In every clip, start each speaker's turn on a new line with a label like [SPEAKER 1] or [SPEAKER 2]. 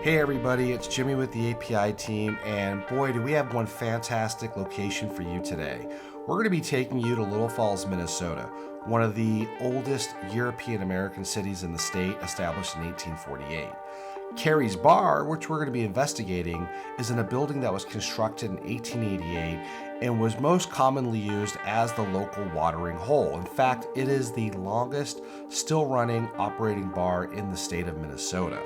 [SPEAKER 1] Hey everybody, it's Jimmy with the API team, and boy do we have one fantastic location for you today. We're going to be taking you to Little Falls, Minnesota, one of the oldest European American cities in the state, established in 1848. Carys Bar, which we're going to be investigating, is in a building that was constructed in 1888 and was most commonly used as the local watering hole. In fact, it is the longest still running operating bar in the state of Minnesota.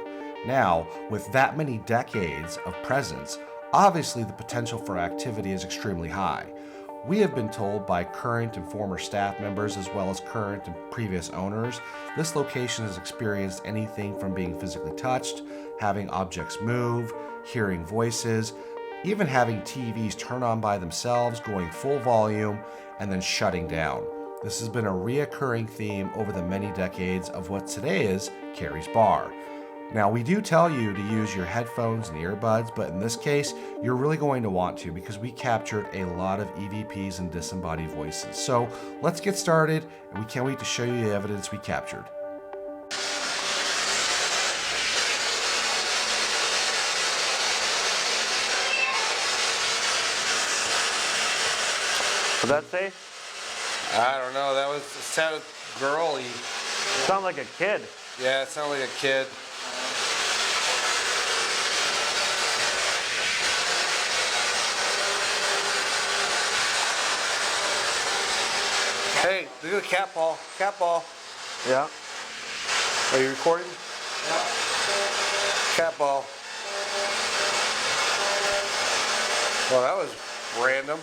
[SPEAKER 1] Now, with that many decades of presence, obviously the potential for activity is extremely high. We have been told by current and former staff members, as well as current and previous owners, this location has experienced anything from being physically touched, having objects move, hearing voices, even having TVs turn on by themselves, going full volume, and then shutting down. This has been a reoccurring theme over the many decades of what today is Carys Bar. Now, we do tell you to use your headphones and earbuds, but in this case, you're really going to want to because we captured a lot of EVPs and disembodied voices. So let's get started, and we can't wait to show you the evidence we captured.
[SPEAKER 2] What'd that say?
[SPEAKER 3] I don't know. It sounded girly.
[SPEAKER 2] Sound like a kid.
[SPEAKER 3] Yeah, it sounded like a kid. Hey, look at the cat ball. Cat ball.
[SPEAKER 2] Yeah.
[SPEAKER 3] Are you recording? Yeah. Cat ball. Well, that was random.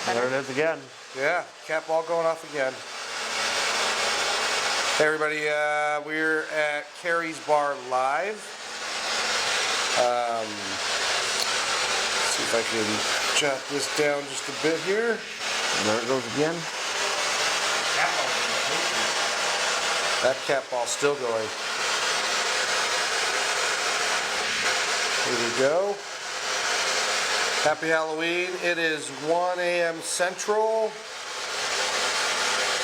[SPEAKER 2] There it is again.
[SPEAKER 3] Yeah, cat ball going off again. Hey everybody, we're at Carys Bar live. See if I can jot this down just a bit here.
[SPEAKER 2] There it goes again.
[SPEAKER 3] That cat ball's still going. Here we go. Happy Halloween. It is 1 a.m. Central.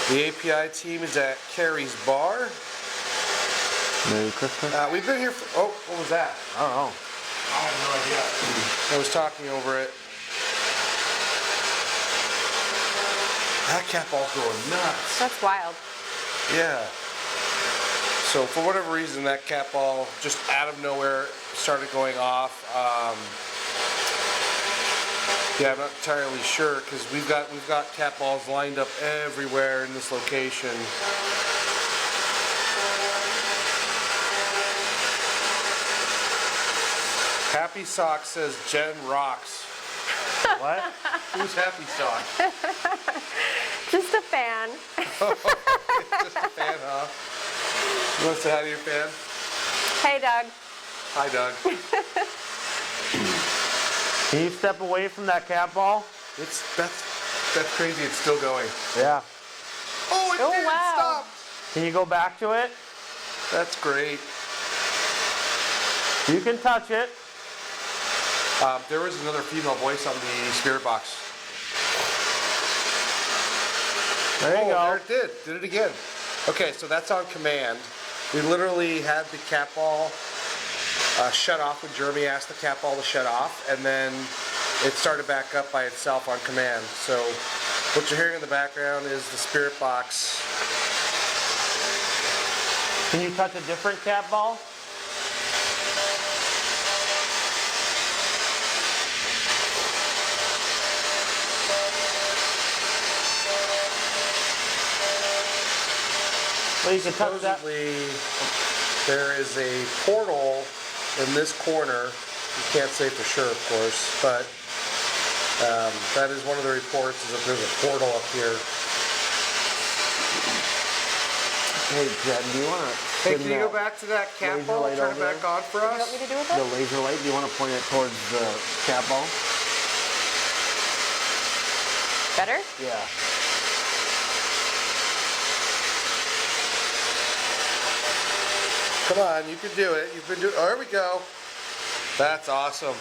[SPEAKER 3] The API team is at Carys Bar.
[SPEAKER 2] Merry Christmas.
[SPEAKER 3] We've been here for, oh, what was that?
[SPEAKER 2] I don't know.
[SPEAKER 3] I have no idea. I was talking over it. That cat ball's going nuts.
[SPEAKER 4] That's wild.
[SPEAKER 3] Yeah. So for whatever reason, that cat ball just out of nowhere started going off. Yeah, I'm not entirely sure because we've got cat balls lined up everywhere in this location. Happy Sock says Jen rocks.
[SPEAKER 2] What?
[SPEAKER 3] Who's Happy Sock?
[SPEAKER 4] Just a fan.
[SPEAKER 3] Just a fan, huh? You want to say hi to your fan?
[SPEAKER 4] Hey, Doug.
[SPEAKER 3] Hi, Doug.
[SPEAKER 2] Can you step away from that cat ball?
[SPEAKER 3] That's crazy. It's still going.
[SPEAKER 2] Yeah.
[SPEAKER 3] Oh, it
[SPEAKER 4] Oh,
[SPEAKER 3] did.
[SPEAKER 4] wow.
[SPEAKER 3] It stopped.
[SPEAKER 2] Can you go back to it?
[SPEAKER 3] That's great.
[SPEAKER 2] You can touch it.
[SPEAKER 3] There was another female voice on the spirit box.
[SPEAKER 2] There you go.
[SPEAKER 3] There it did it again. Okay, so that's on command. We literally had the cat ball shut off when Jeremy asked the cat ball to shut off, and then it started back up by itself on command. So what you're hearing in the background is the spirit box.
[SPEAKER 2] Can you touch a different cat ball? Well, you can touch that.
[SPEAKER 3] Supposedly, there is a portal in this corner. You can't say for sure, of course, but that is one of the reports, is that there's a portal up here.
[SPEAKER 2] Hey, Jen, do you want to...
[SPEAKER 3] Hey, can you go back to that cat
[SPEAKER 2] laser
[SPEAKER 3] ball
[SPEAKER 2] light
[SPEAKER 3] and turn it
[SPEAKER 2] over
[SPEAKER 3] back
[SPEAKER 2] there?
[SPEAKER 3] on for
[SPEAKER 4] What do you
[SPEAKER 3] us?
[SPEAKER 4] want me to do with
[SPEAKER 2] The
[SPEAKER 4] it?
[SPEAKER 2] laser light, do you want to point it towards the cat ball?
[SPEAKER 4] Better?
[SPEAKER 2] Yeah.
[SPEAKER 3] Come on, you can do it. You've been doing. Oh, there we go. That's awesome.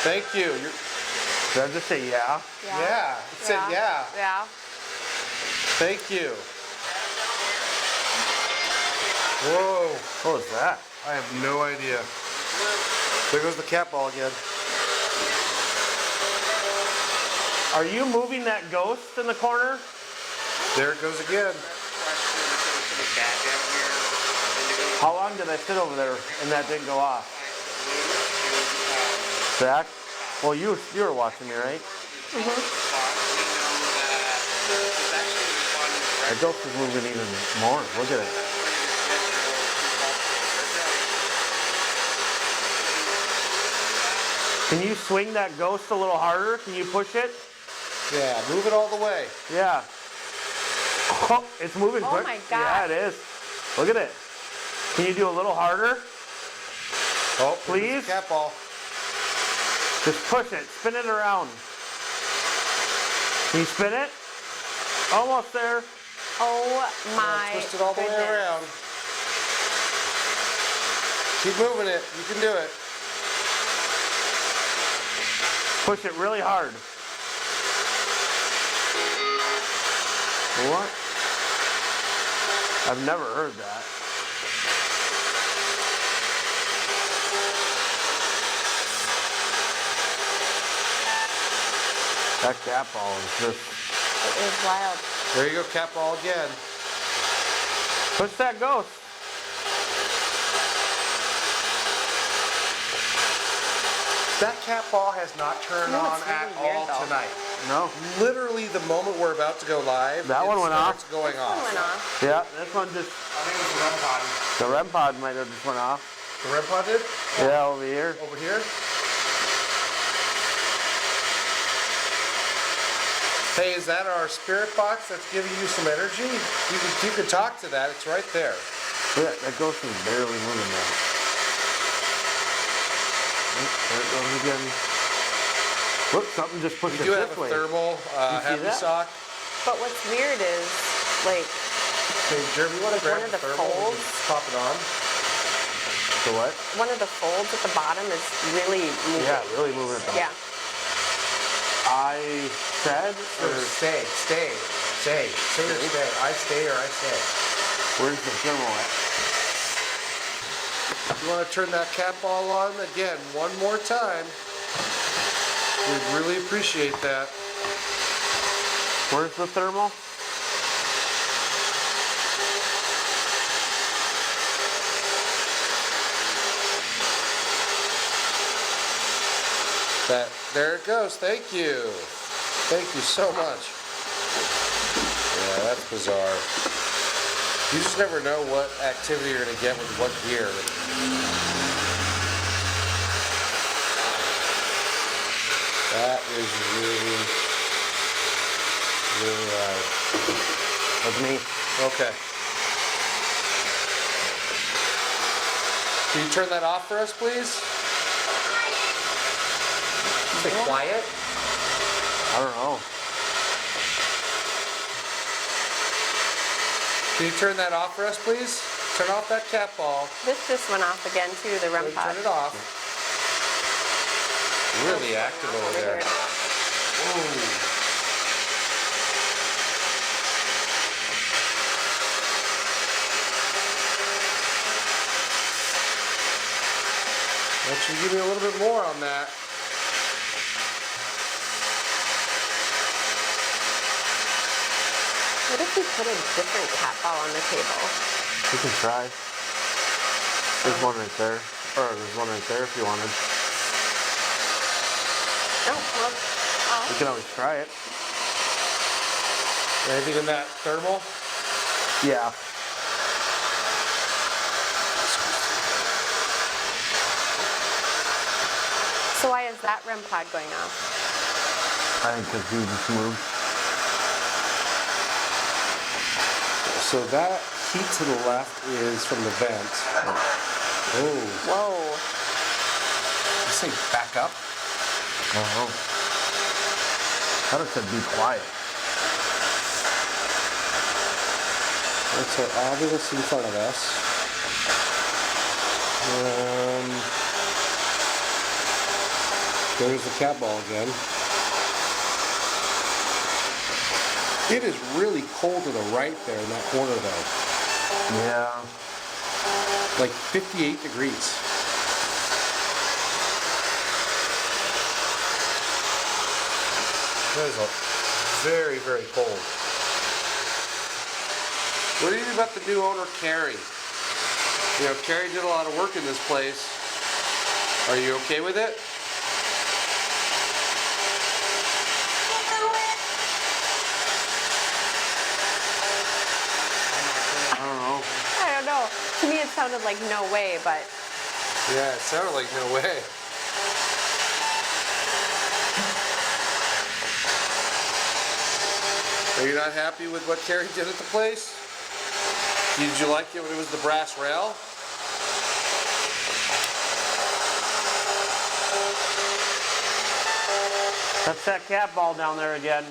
[SPEAKER 3] Thank you.
[SPEAKER 2] Did I just say yeah?
[SPEAKER 3] Yeah. It said yeah.
[SPEAKER 4] Yeah.
[SPEAKER 3] Thank you. Whoa.
[SPEAKER 2] What was that?
[SPEAKER 3] I have no idea. There goes the cat ball again.
[SPEAKER 2] Are you moving that ghost in the corner?
[SPEAKER 3] There it goes again.
[SPEAKER 2] How long did I sit over there and that didn't go off? Zach? Well, you were watching me, right? The ghost is moving even more. Look at it. Can you swing that ghost a little harder? Can you push it?
[SPEAKER 3] Yeah, move it all the way.
[SPEAKER 2] Yeah. Oh, it's moving
[SPEAKER 4] Oh
[SPEAKER 2] quick.
[SPEAKER 4] my
[SPEAKER 2] Yeah,
[SPEAKER 4] gosh.
[SPEAKER 2] it is. Look at it. Can you do a little harder?
[SPEAKER 3] Oh,
[SPEAKER 2] Please?
[SPEAKER 3] there's the cat ball.
[SPEAKER 2] Just push it. Spin it around. Can you spin it? Almost there.
[SPEAKER 4] Oh my
[SPEAKER 3] Twist it all the way
[SPEAKER 4] goodness.
[SPEAKER 3] around. Keep moving it. You can do it.
[SPEAKER 2] Push it really hard. What? I've never heard that. That cat ball is just...
[SPEAKER 4] It is wild.
[SPEAKER 3] There you go, cat ball again.
[SPEAKER 2] Push that ghost.
[SPEAKER 3] That cat ball has not turned
[SPEAKER 4] You know
[SPEAKER 3] on
[SPEAKER 4] what's
[SPEAKER 3] at
[SPEAKER 4] really weird,
[SPEAKER 3] all
[SPEAKER 4] though?
[SPEAKER 3] tonight.
[SPEAKER 2] No.
[SPEAKER 3] Literally, the moment we're about to go live,
[SPEAKER 2] That
[SPEAKER 3] it
[SPEAKER 2] one went
[SPEAKER 3] starts going
[SPEAKER 4] One
[SPEAKER 3] off.
[SPEAKER 4] went off.
[SPEAKER 2] Yeah, this one just...
[SPEAKER 3] I think it was the REM pod.
[SPEAKER 2] The REM pod might have just went off.
[SPEAKER 3] The REM pod did?
[SPEAKER 2] Yeah, over here.
[SPEAKER 3] Over here? Hey, is that our spirit box that's giving you some energy? You can talk to that. It's right there.
[SPEAKER 2] Yeah, that ghost is barely moving now. Oh, there it goes again. Look, something just pushed
[SPEAKER 3] We
[SPEAKER 2] it
[SPEAKER 3] do have
[SPEAKER 2] this
[SPEAKER 3] a
[SPEAKER 2] way.
[SPEAKER 3] thermal
[SPEAKER 2] You see
[SPEAKER 3] heavy
[SPEAKER 2] that?
[SPEAKER 3] sock.
[SPEAKER 4] But what's weird is, like,
[SPEAKER 3] Hey, Jeremy, you want to
[SPEAKER 4] Like
[SPEAKER 3] grab
[SPEAKER 4] one of
[SPEAKER 3] the
[SPEAKER 4] the
[SPEAKER 3] thermal and
[SPEAKER 4] folds?
[SPEAKER 3] just pop it on?
[SPEAKER 2] So what?
[SPEAKER 4] one of the folds at the bottom is really moving.
[SPEAKER 2] Yeah, really moving it.
[SPEAKER 4] Yeah.
[SPEAKER 2] I said,
[SPEAKER 3] Or
[SPEAKER 2] or
[SPEAKER 3] stay or stay. I stay or I stay.
[SPEAKER 2] where's the thermal at?
[SPEAKER 3] You want to turn that cat ball on again one more time? We'd really appreciate that.
[SPEAKER 2] Where's the thermal?
[SPEAKER 3] There it goes. Thank you. Thank you so much. Yeah, that's bizarre. You just never know what activity you're going to get with what gear. That is really, really loud.
[SPEAKER 2] That's me.
[SPEAKER 3] Okay. Can you turn that off for us, please? Stay quiet.
[SPEAKER 2] I don't know.
[SPEAKER 3] Can you turn that off for us, please? Turn off that cat ball.
[SPEAKER 4] This just went off again too, the REM pod.
[SPEAKER 3] Turn it off. Really active over there. Whoa. Why don't you give me a little bit more on that?
[SPEAKER 4] What if we put a different cat ball on the table?
[SPEAKER 2] You can try. There's one right there. Or there's one right there if you wanted.
[SPEAKER 4] Oh, well,
[SPEAKER 2] You can always try it.
[SPEAKER 3] Anything in that thermal?
[SPEAKER 2] Yeah.
[SPEAKER 4] so why is that REM pod going off?
[SPEAKER 2] I think because you just moved.
[SPEAKER 3] So that heat to the left is from the vent. Oh,
[SPEAKER 4] Whoa.
[SPEAKER 3] you say back up?
[SPEAKER 2] I don't know. I thought it said be quiet.
[SPEAKER 3] That's our obelisk in front of us. There's the cat ball again. It is really cold to the right there in that corner though.
[SPEAKER 2] Yeah.
[SPEAKER 3] like 58 degrees. That is very, very cold. What do you think about the new owner, Carrie? You know, Carrie did a lot of work in this place. Are you okay with it?
[SPEAKER 4] I don't know. To me, it sounded like no way, but
[SPEAKER 3] Yeah, it sounded like no way. Are you not happy with what Carrie did at the place? Did you like it when it was the brass rail?
[SPEAKER 2] That's that cat ball down there again.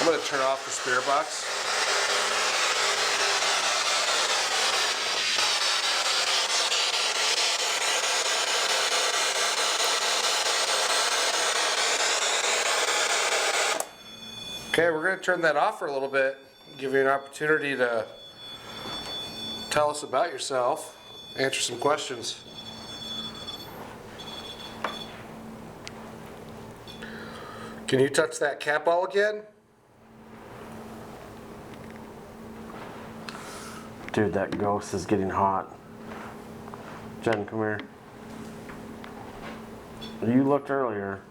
[SPEAKER 3] I'm going to turn off the spirit box. Okay, we're going to turn that off for a little bit, give you an opportunity to tell us about yourself, answer some questions. Can you touch that cat ball again?
[SPEAKER 2] Dude, that ghost is getting hot. Jen, come here. You looked earlier.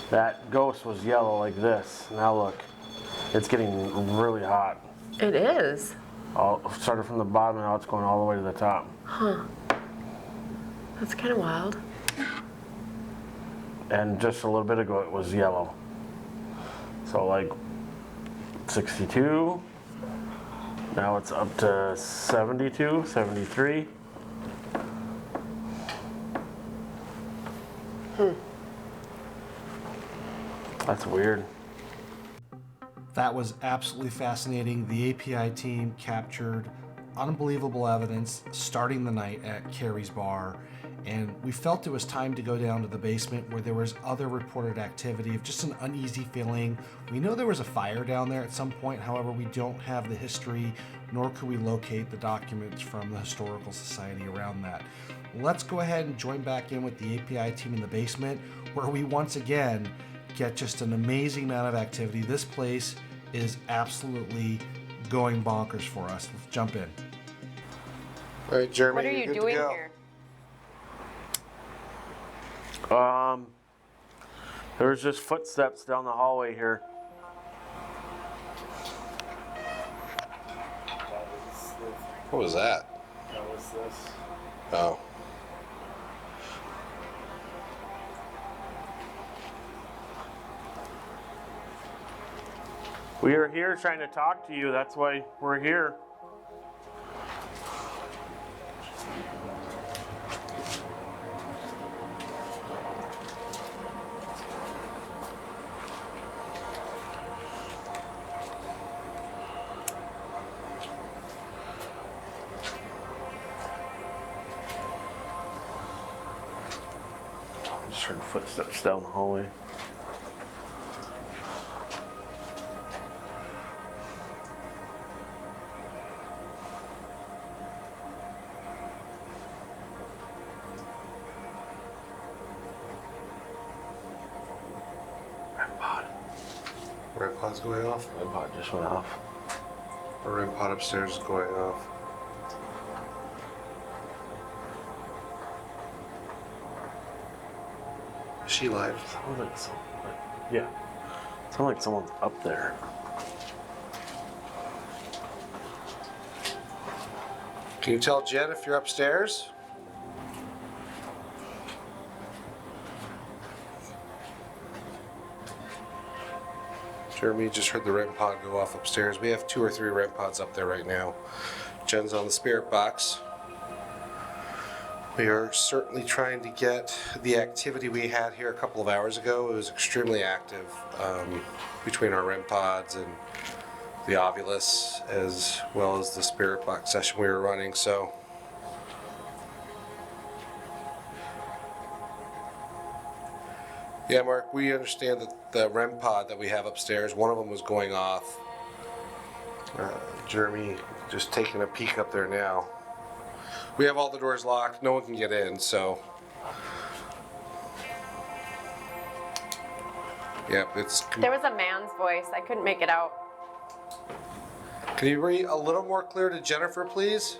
[SPEAKER 2] That ghost was yellow like this. Now look, it's getting really hot.
[SPEAKER 4] it is.
[SPEAKER 2] Started from the bottom and now it's going all the way to the top.
[SPEAKER 4] Huh. That's kind of wild.
[SPEAKER 2] And just a little bit ago it was yellow. So like 62. Now it's up to 72, 73. That's weird.
[SPEAKER 1] That was absolutely fascinating. The API team captured unbelievable evidence starting the night at Carys Bar, and we felt it was time to go down to the basement where there was other reported activity of just an uneasy feeling. We know there was a fire down there at some point, however, we don't have the history, nor could we locate the documents from the Historical Society around that. Let's go ahead and join back in with the API team in the basement, where we once again get just an amazing amount of activity. This place is absolutely going bonkers for us. Let's jump in.
[SPEAKER 3] All right, Jeremy,
[SPEAKER 4] What are
[SPEAKER 3] you're
[SPEAKER 4] you
[SPEAKER 3] good to
[SPEAKER 4] doing
[SPEAKER 3] go.
[SPEAKER 4] here?
[SPEAKER 2] There's just footsteps down the hallway here.
[SPEAKER 3] What was that?
[SPEAKER 2] That was this.
[SPEAKER 3] Oh.
[SPEAKER 2] We are here trying to talk to you. That's why we're here. Just heard footsteps down the hallway.
[SPEAKER 3] REM pod's going off.
[SPEAKER 2] My pod just went off.
[SPEAKER 3] Our REM pod upstairs is going off. Is she live?
[SPEAKER 2] Sounds like yeah. Sounds like someone's up there.
[SPEAKER 3] Can you tell Jen if you're upstairs? Jeremy just heard the REM pod go off upstairs. We have 2 or 3 REM pods up there right now. Jen's on the spirit box. We are certainly trying to get the activity we had here a couple of hours ago. It was extremely active between our REM pods and the Ovulus, as well as the spirit box session we were running. So Yeah, Mark, we understand that the REM pod that we have upstairs, one of them was going off. Jeremy just taking a peek up there now. We have all the doors locked, no one can get in, so. Yep, it's.
[SPEAKER 4] There was a man's voice. I couldn't make it out.
[SPEAKER 3] Can you read a little more clear to Jennifer, please?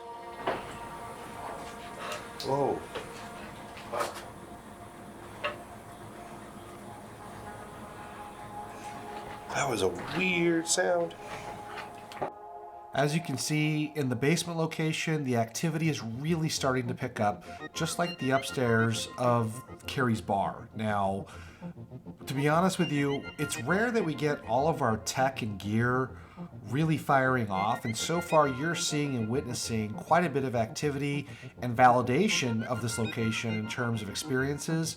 [SPEAKER 3] Whoa. That was a weird sound.
[SPEAKER 1] As you can see, in the basement location, the activity is really starting to pick up, just like the upstairs of Carys Bar. Now, to be honest with you, it's rare that we get all of our tech and gear really firing off, and so far you're seeing and witnessing quite a bit of activity and validation of this location in terms of experiences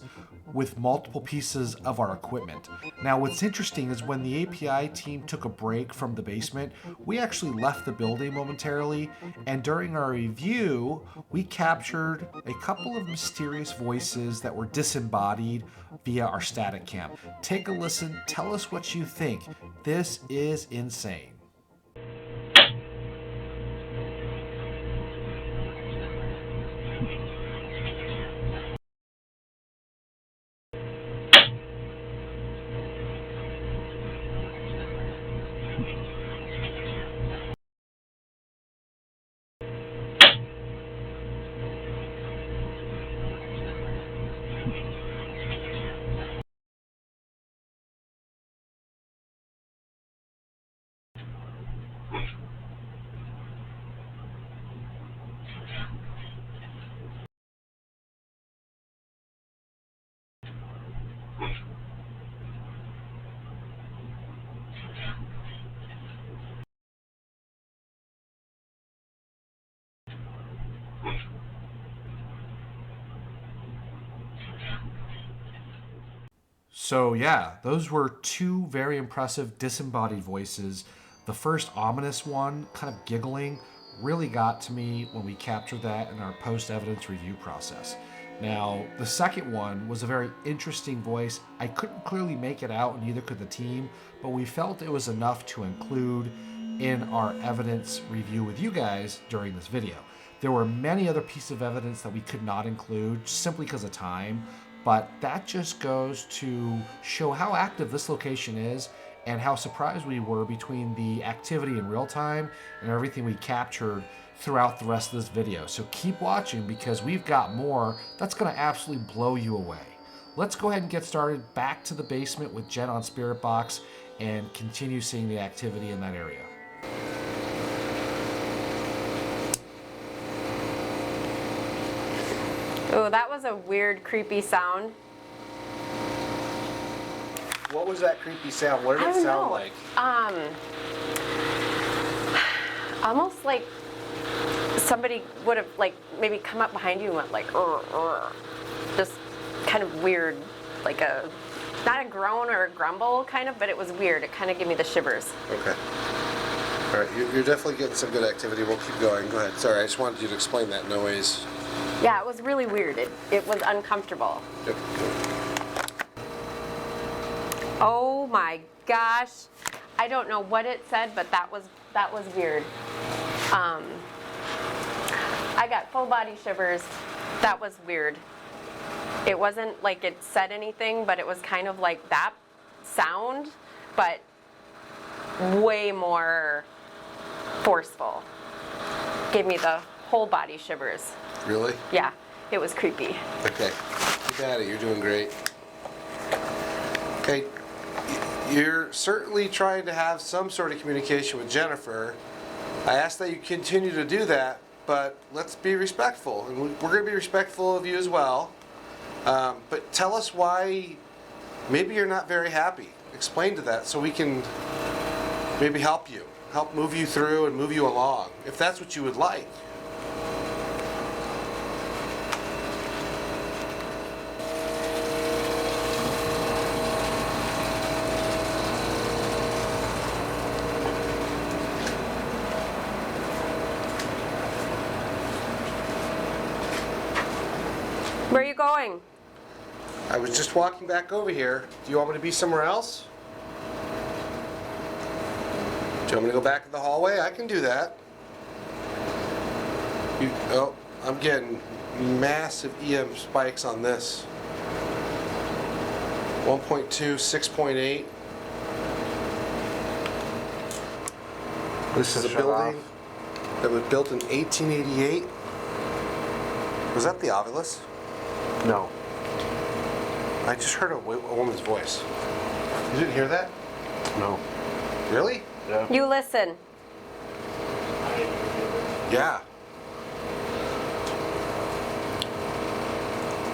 [SPEAKER 1] with multiple pieces of our equipment. Now, what's interesting is when the API team took a break from the basement, we actually left the building momentarily, and during our review, we captured a couple of mysterious voices that were disembodied via our static cam. Take a listen, tell us what you think. This is insane. So yeah, those were two very impressive disembodied voices. The first ominous one, kind of giggling, really got to me when we captured that in our post-evidence review process. Now, the second one was a very interesting voice. I couldn't clearly make it out, and neither could the team, but we felt it was enough to include in our evidence review with you guys during this video. There were many other pieces of evidence that we could not include simply because of time, but that just goes to show how active this location is and how surprised we were between the activity in real time and everything we captured throughout the rest of this video. So keep watching because we've got more that's gonna absolutely blow you away. Let's go ahead and get started back to the basement with Jen on Spirit Box and continue seeing the activity in that area.
[SPEAKER 4] Oh, that was a weird, creepy sound.
[SPEAKER 3] What was that creepy sound? What did
[SPEAKER 4] I
[SPEAKER 3] it
[SPEAKER 4] don't
[SPEAKER 3] sound
[SPEAKER 4] know.
[SPEAKER 3] like?
[SPEAKER 4] Almost like somebody would have like maybe come up behind you and went like, just kind of weird, like a, not a groan or a grumble kind of, but it was weird. It kind of gave me the shivers.
[SPEAKER 3] Okay. All right, you're definitely getting some good activity. We'll keep going. Go ahead. Sorry, I just wanted you to explain that noise.
[SPEAKER 4] Yeah, it was really weird. It was uncomfortable.
[SPEAKER 3] Yep.
[SPEAKER 4] Oh my gosh. I don't know what it said, but that was weird. I got full body shivers. That was weird. It wasn't like it said anything, but it was kind of like that sound, but way more forceful. Gave me the whole body shivers.
[SPEAKER 3] Really?
[SPEAKER 4] Yeah, it was creepy.
[SPEAKER 3] Okay. You got it. You're doing great. Okay. You're certainly trying to have some sort of communication with Jennifer. I ask that you continue to do that, but let's be respectful. And we're going to be respectful of you as well. But tell us why maybe you're not very happy. Explain to that so we can maybe help you. Help move you through and move you along, if that's what you would like.
[SPEAKER 4] Where are you going?
[SPEAKER 3] I was just walking back over here. Do you want me to be somewhere else? Do you want me to go back to the hallway? I can do that. Oh, I'm getting massive EM spikes on this. 1.2, 6.8. This is a building that was built in 1888. Was that the Ovilus?
[SPEAKER 2] No.
[SPEAKER 3] I just heard a woman's voice. You didn't hear that?
[SPEAKER 2] No.
[SPEAKER 3] Really?
[SPEAKER 2] Yeah.
[SPEAKER 4] You listen.
[SPEAKER 3] Yeah.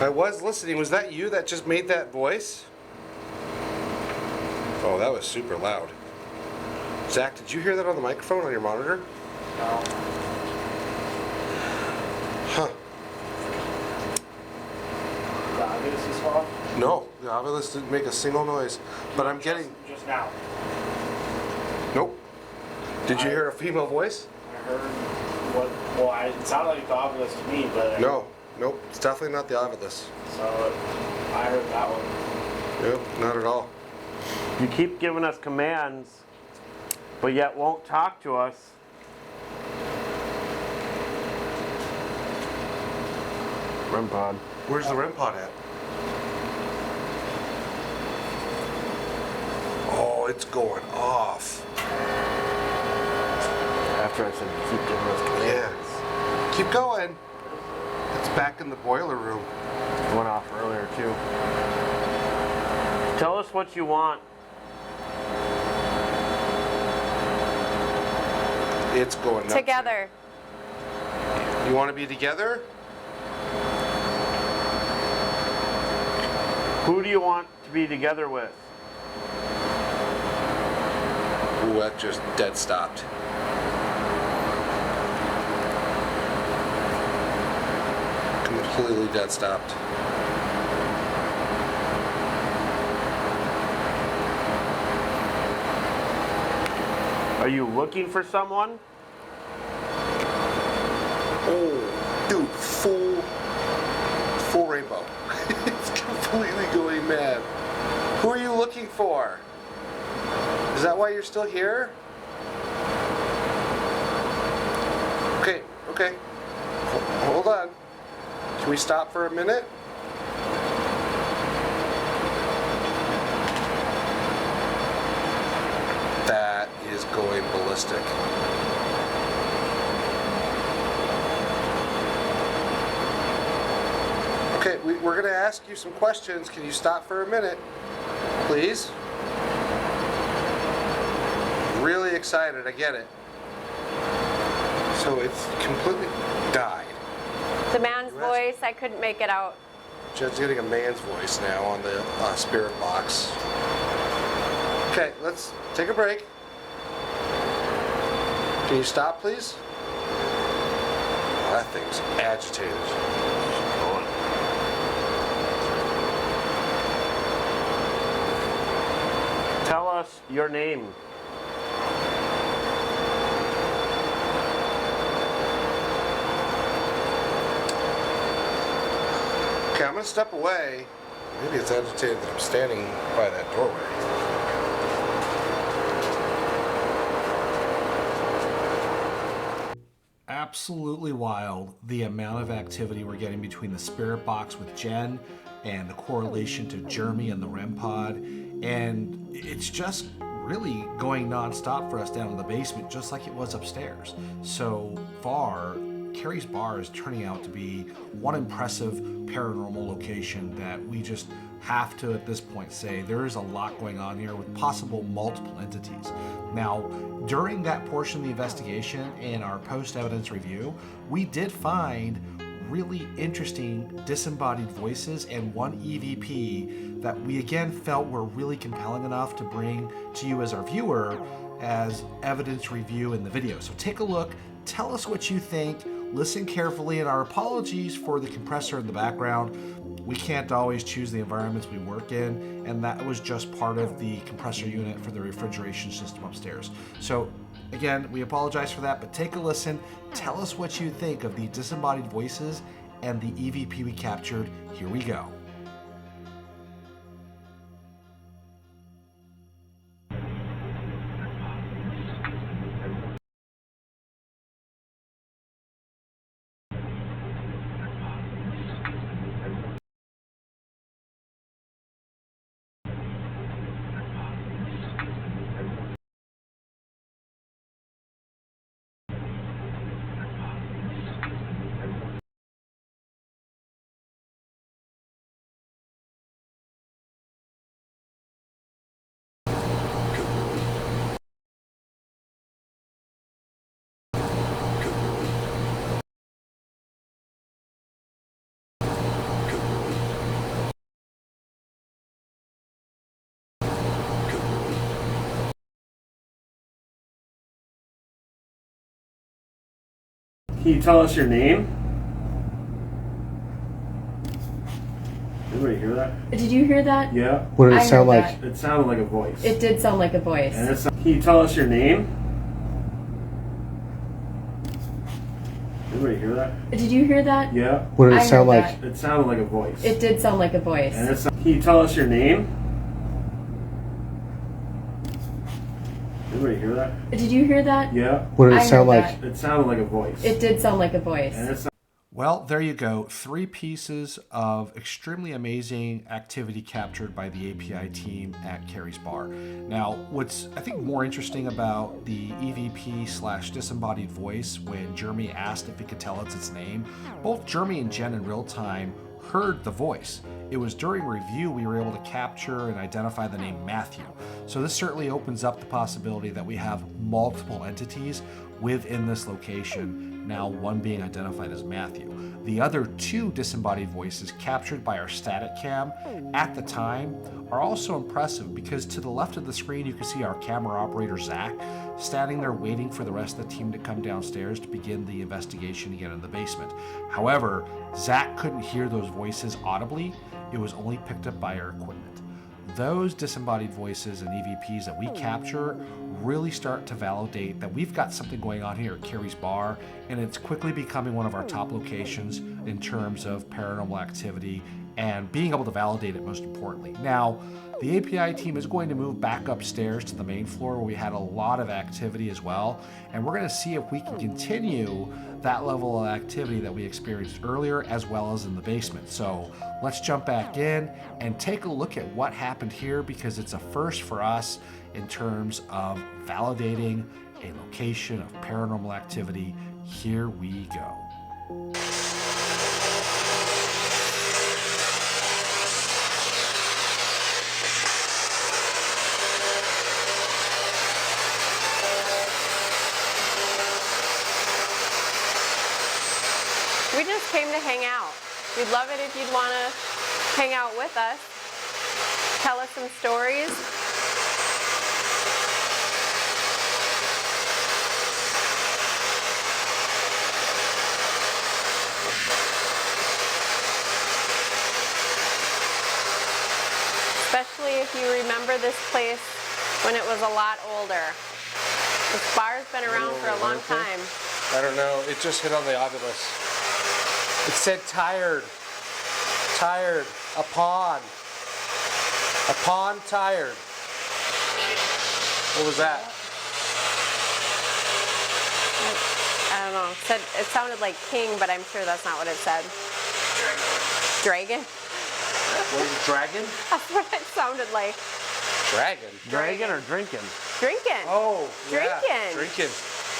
[SPEAKER 3] I was listening. Was that you that just made that voice? Oh, that was super loud. Zach, did you hear that on the microphone on your monitor?
[SPEAKER 2] No.
[SPEAKER 3] Huh.
[SPEAKER 5] The Ovilus is off?
[SPEAKER 3] No, the Ovilus didn't make a single noise. But I'm getting...
[SPEAKER 5] Just now.
[SPEAKER 3] Nope. Did you hear a female voice?
[SPEAKER 5] I heard what, well, it sounded like the Ovilus to me, but...
[SPEAKER 3] No. Nope. It's definitely not the Ovilus.
[SPEAKER 5] So, I heard that one.
[SPEAKER 3] Nope, not at all.
[SPEAKER 2] You keep giving us commands, but yet won't talk to us. REM pod.
[SPEAKER 3] Where's the REM pod at? Oh, it's going off.
[SPEAKER 2] After I said you keep giving us commands.
[SPEAKER 3] Yeah. Keep going. It's back in the boiler room.
[SPEAKER 2] It went off earlier too. Tell us what you want.
[SPEAKER 3] It's going nuts.
[SPEAKER 4] Together.
[SPEAKER 3] You want to be together?
[SPEAKER 2] Who do you want to be together with?
[SPEAKER 3] Ooh, that just dead stopped. Completely dead stopped.
[SPEAKER 2] Are you looking for someone?
[SPEAKER 3] Oh, dude, full rainbow. It's completely going mad. Who are you looking for? Is that why you're still here? Okay, okay. Hold on. Can we stop for a minute? That is going ballistic. Okay, we're going to ask you some questions. Can you stop for a minute, please? Really excited, I get it. So it's completely died.
[SPEAKER 4] The man's voice, I couldn't make it out.
[SPEAKER 3] Jed's getting a man's voice now on the spirit box. Okay, let's take a break. Can you stop, please? Oh, that thing's agitated.
[SPEAKER 2] Tell us your name.
[SPEAKER 3] Okay, I'm gonna step away. Maybe it's agitated that I'm standing by that doorway. Absolutely wild, the amount of activity we're getting between the spirit box with Jen and the correlation to Jeremy and the REM pod, and it's just really going non-stop for us down in the basement, just like it was upstairs. So far, Carys Bar is turning out to be one impressive paranormal location that we just have to, at this point, say there is a lot going on here with possible multiple entities. Now, during that portion of the investigation and our post-evidence review, we did find really interesting disembodied voices and one EVP that we again felt were really compelling enough to bring to you as our viewer as evidence review in the video. So take a look, tell us what you think, listen carefully, and our apologies for the compressor in the background. We can't always choose the environments we work in, and that was just part of the compressor unit for the refrigeration system upstairs. So again, we apologize for that, but take a listen, tell us what you think of the disembodied voices and the EVP we captured. Here we go.
[SPEAKER 5] Can you tell us your name? Anybody hear that?
[SPEAKER 6] Did you hear that?
[SPEAKER 5] Yeah.
[SPEAKER 1] What did
[SPEAKER 6] I
[SPEAKER 1] it sound
[SPEAKER 6] heard
[SPEAKER 1] like?
[SPEAKER 6] that.
[SPEAKER 5] It sounded like a voice.
[SPEAKER 6] It did sound like a voice.
[SPEAKER 5] And it's, can you tell us your name? Anybody hear that?
[SPEAKER 6] Did you hear that?
[SPEAKER 5] Yeah.
[SPEAKER 1] What did
[SPEAKER 6] I
[SPEAKER 1] it sound
[SPEAKER 6] heard
[SPEAKER 1] like?
[SPEAKER 6] that.
[SPEAKER 5] It sounded like a voice.
[SPEAKER 6] It did sound like a voice.
[SPEAKER 5] And it's, can you tell us your name? Anybody hear that?
[SPEAKER 6] Did you hear that?
[SPEAKER 5] Yeah.
[SPEAKER 1] What did
[SPEAKER 6] I
[SPEAKER 1] it sound
[SPEAKER 6] heard
[SPEAKER 1] like?
[SPEAKER 6] that.
[SPEAKER 5] It sounded like a voice.
[SPEAKER 6] It did sound like a voice.
[SPEAKER 5] And it's,
[SPEAKER 1] Well, there you go. 3 pieces of extremely amazing activity captured by the API team at Carys Bar. Now, what's I think more interesting about the EVP/disembodied voice when Jeremy asked if he could tell us its name, both Jeremy and Jen in real time heard the voice. It was during review we were able to capture and identify the name Matthew. So this certainly opens up the possibility that we have multiple entities within this location, now one being identified as Matthew. The other 2 disembodied voices captured by our static cam at the time are also impressive because to the left of the screen you can see our camera operator Zach standing there waiting for the rest of the team to come downstairs to begin the investigation again in the basement. However, Zach couldn't hear those voices audibly, it was only picked up by our equipment. Those disembodied voices and EVPs that we capture really start to validate that we've got something going on here at Carys Bar, and it's quickly becoming one of our top locations in terms of paranormal activity and being able to validate it most importantly. Now, the API team is going to move back upstairs to the main floor where we had a lot of activity as well, and we're going to see if we can continue that level of activity that we experienced earlier as well as in the basement. So let's jump back in and take a look at what happened here because it's a first for us in terms of validating a location of paranormal activity. Here we go.
[SPEAKER 4] We just came to hang out. We'd love it if you'd want to hang out with us. Tell us some stories. Especially if you remember this place when it was a lot older. This bar's been around for a long time.
[SPEAKER 3] I don't know. It just hit on the ovulus. It said tired. Tired. Upon. Upon tired. What was that?
[SPEAKER 4] I don't know. It sounded like king, but I'm sure that's not what it said. Dragon?
[SPEAKER 3] What was it, dragon?
[SPEAKER 4] That's what it sounded like.
[SPEAKER 3] Dragon?
[SPEAKER 2] Dragon or drinking?
[SPEAKER 4] Drinking.
[SPEAKER 3] Oh, yeah.
[SPEAKER 4] Drinking.
[SPEAKER 3] Drinking.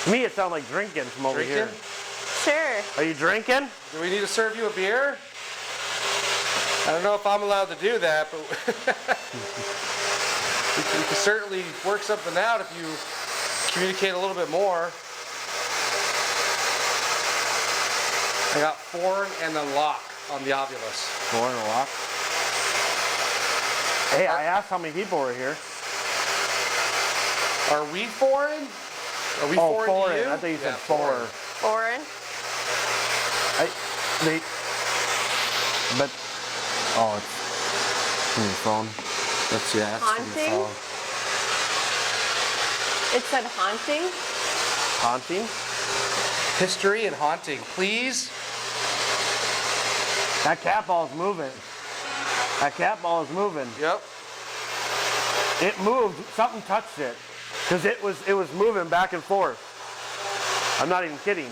[SPEAKER 2] To me, it sounded like drinking from over
[SPEAKER 3] Drinking?
[SPEAKER 2] here.
[SPEAKER 4] Sure.
[SPEAKER 2] Are you drinking?
[SPEAKER 3] Do we need to serve you a beer? I don't know if I'm allowed to do that, but we can certainly work something out if you communicate a little bit more. I got foreign and then lock on the ovulus.
[SPEAKER 2] Foreign or lock? Hey, I asked how many people were here.
[SPEAKER 3] Are we foreign? Are we
[SPEAKER 2] Oh,
[SPEAKER 3] foreign to you?
[SPEAKER 2] I thought you said
[SPEAKER 3] Yeah,
[SPEAKER 2] four.
[SPEAKER 4] Foreign.
[SPEAKER 2] But, oh, it's from your phone.
[SPEAKER 3] That's
[SPEAKER 4] Haunting? It said haunting.
[SPEAKER 2] Haunting?
[SPEAKER 3] History and haunting, please.
[SPEAKER 2] That cat ball's moving. That cat ball is moving.
[SPEAKER 3] Yep.
[SPEAKER 2] It moved. Something touched it. Because it was moving back and forth. I'm not even kidding.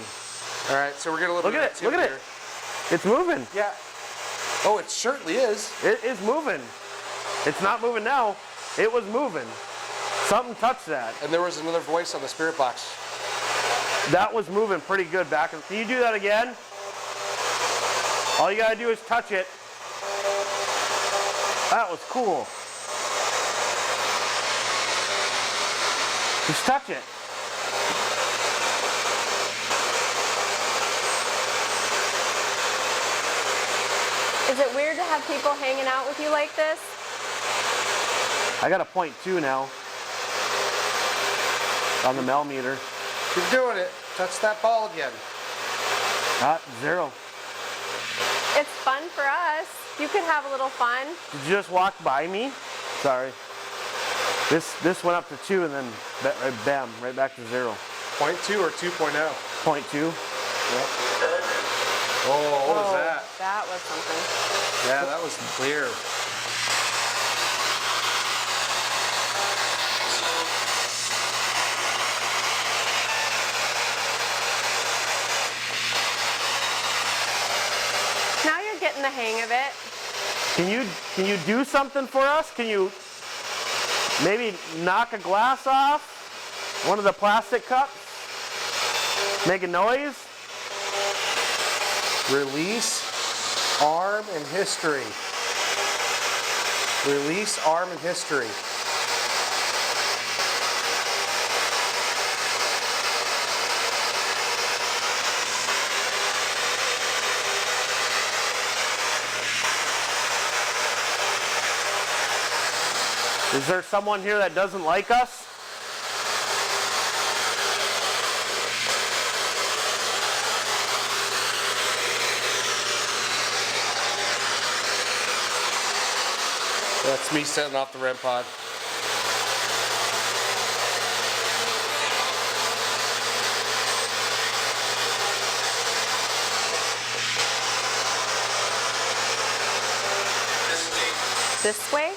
[SPEAKER 3] All right, so we're getting a little
[SPEAKER 2] Look
[SPEAKER 3] bit
[SPEAKER 2] at
[SPEAKER 3] of
[SPEAKER 2] it. Look at
[SPEAKER 3] activity
[SPEAKER 2] it. It's moving.
[SPEAKER 3] here. Yeah. Oh, it certainly is.
[SPEAKER 2] It is moving. It's not moving now. It was moving. Something touched that.
[SPEAKER 3] And there was another voice on the spirit box.
[SPEAKER 2] That was moving pretty good back. Can you do that again? All you gotta do is touch it. That was cool. Just touch it.
[SPEAKER 4] Is it weird to have people hanging out with you like this?
[SPEAKER 2] I got a 0.2 now on the Mel meter.
[SPEAKER 3] Keep doing it. Touch that ball again.
[SPEAKER 2] 0.
[SPEAKER 4] It's fun for us. You could have a little fun.
[SPEAKER 2] Did you just walk by me? Sorry. This went up to 2 and then bam, right back to 0.
[SPEAKER 3] 0.2 or 2.0?
[SPEAKER 2] 0.2.
[SPEAKER 3] Yep. Oh, what was that?
[SPEAKER 4] That was something.
[SPEAKER 3] Yeah, that was clear.
[SPEAKER 4] Now you're getting the hang of it.
[SPEAKER 2] Can you do something for us? Can you maybe knock a glass off? One of the plastic cups? Make a noise?
[SPEAKER 3] Release arm in history. Release arm in history.
[SPEAKER 2] Is there someone here that doesn't like us?
[SPEAKER 3] That's me setting off the REM pod.
[SPEAKER 4] This way?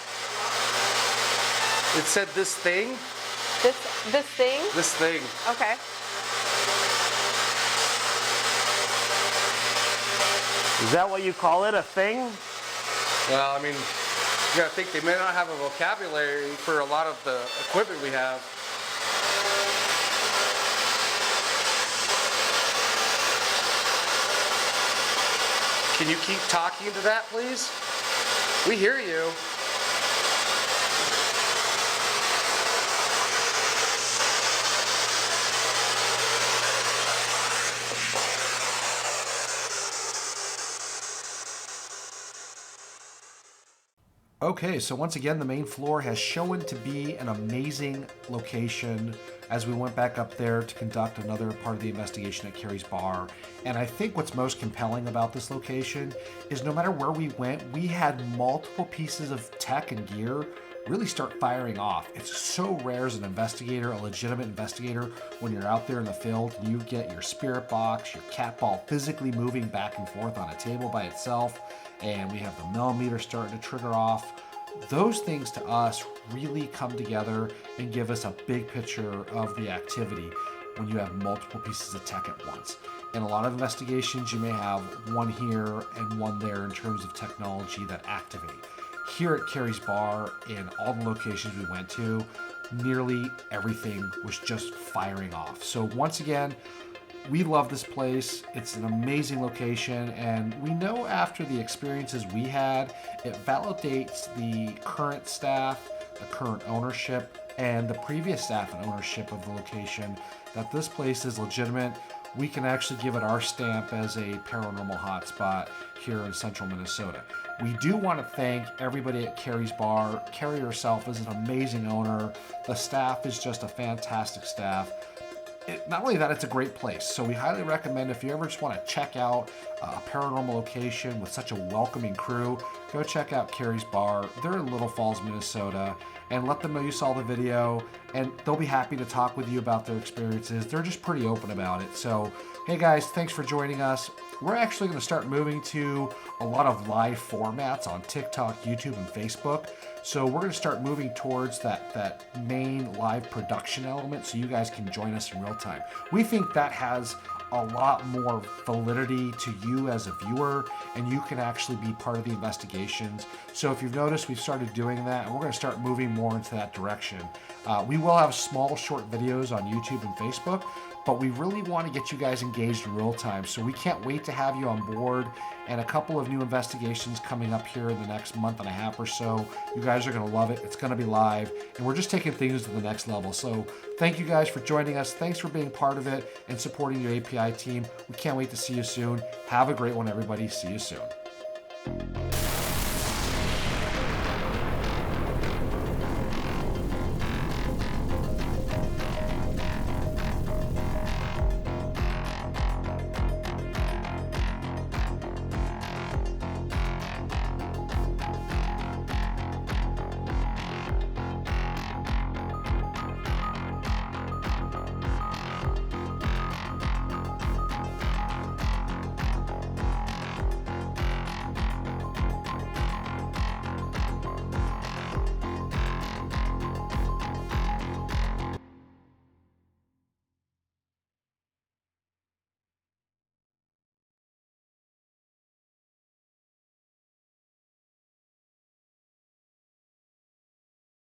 [SPEAKER 3] It said this thing?
[SPEAKER 4] This thing?
[SPEAKER 3] This thing.
[SPEAKER 4] Okay.
[SPEAKER 2] Is that what you call it, a thing?
[SPEAKER 3] Well, I mean, you gotta think they may not have a vocabulary for a lot of the equipment we have. Can you keep talking to that, please? We hear you.
[SPEAKER 1] Okay, so once again, the main floor has shown to be an amazing location as we went back up there to conduct another part of the investigation at Carys Bar. And I think what's most compelling about this location is no matter where we went, we had multiple pieces of tech and gear really start firing off. It's so rare as an investigator, a legitimate investigator, when you're out there in the field and you get your spirit box, your cat ball physically moving back and forth on a table by itself, and we have the millimeter starting to trigger off. Those things to us really come together and give us a big picture of the activity when you have multiple pieces of tech at once. In a lot of investigations, you may have one here and one there in terms of technology that activate. Here at Carys Bar, in all the locations we went to, nearly everything was just firing off. So once again, we love this place. It's an amazing location, and we know after the experiences we had, it validates the current staff, the current ownership, and the previous staff and ownership of the location that this place is legitimate. We can actually give it our stamp as a paranormal hotspot here in central Minnesota. We do want to thank everybody at Carys Bar. Carrie herself is an amazing owner. The staff is just a fantastic staff. Not only that, it's a great place. So we highly recommend if you ever just want to check out a paranormal location with such a welcoming crew, go check out Carys Bar. They're in Little Falls, Minnesota, and let them know you saw the video, and they'll be happy to talk with you about their experiences. They're just pretty open about it. So, hey guys, thanks for joining us. We're actually going to start moving to a lot of live formats on TikTok, YouTube, and Facebook. So we're going to start moving towards that main live production element so you guys can join us in real time. We think that has a lot more validity to you as a viewer, and you can actually be part of the investigations. So if you've noticed, we've started doing that, and we're going to start moving more into that direction. We will have small, short videos on YouTube and Facebook, but we really want to get you guys engaged in real time. So we can't wait to have you on board, and a couple of new investigations coming up here in the next month and a half or so. You guys are going to love it. It's going to be live, and we're just taking things to the next level. So thank you guys for joining us. Thanks for being part of it and supporting your API team. We can't wait to see you soon. Have a great one, everybody. See you soon.